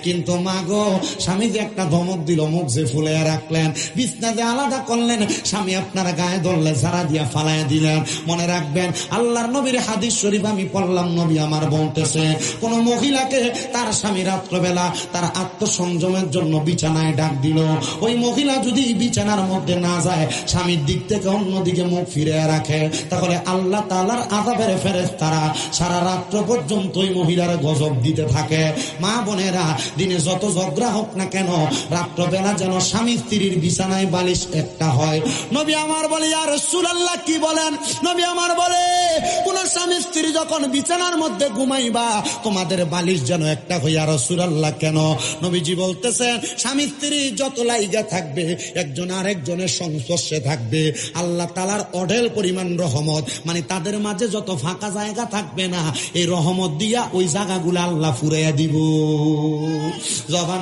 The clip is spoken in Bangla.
কিন্তু মা গো, স্বামী যে একটা ধমক দিল, মুখ যে ফুলে রাখলেন, বিছনা যে আলাদা করলেন, স্বামী আপনার গায়ে ধরলে ঝাড়া দিয়া ফালাইয়া দিলেন। মনে রাখবেন, আল্লাহর নবীর হাদিস শরীফ আমি পড়লাম, নবী আমার বলতেছে, কোন মহিলাকে তার স্বামী রাত্রবেলা তার আত্মসংযমের জন্য বিছানায় ডাক দিল, ওই মহিলা যদি বিছানার মধ্যে না যায়, স্বামীর দিক থেকে অন্যদিকে মুখ ফিরে রাখে, তাহলে আল্লাহ তাআলার আযাবের ফেরেশতারা সারা রাত্র পর্যন্ত ওই মহিলার গজব দিতে থাকে। মা বোনেরা, দিনে যত ঝগড়া হোক না কেন, রাত্রবেলা যেন স্বামী স্ত্রীর বিছানায় বালিশ একটা হয়। নবী আমার বলে, ইয়া রাসূলুল্লাহ কি বলেন? নবী আমার বলে, কোন স্বামী স্ত্রী যখন বিছানার মধ্যে ঘুমাইবা, তোমাদের বালিশ যেন একটা হয়। ইয়া রাসূলুল্লাহ কেন? নবীজি বলতেছেন, স্বামী স্ত্রী যত লাইগা থাকবে, একজন আরেকজনের সংস্পর্শে থাকবে, আল্লাহ তাআলার অঢেল পরিমাণ রহমত, মানে তাদের মাঝে যত ফাঁকা জায়গা থাকবে না, এই রহমত দিয়া ওই জায়গাগুলো আল্লাহ ফুরাইয়া দিব। জবান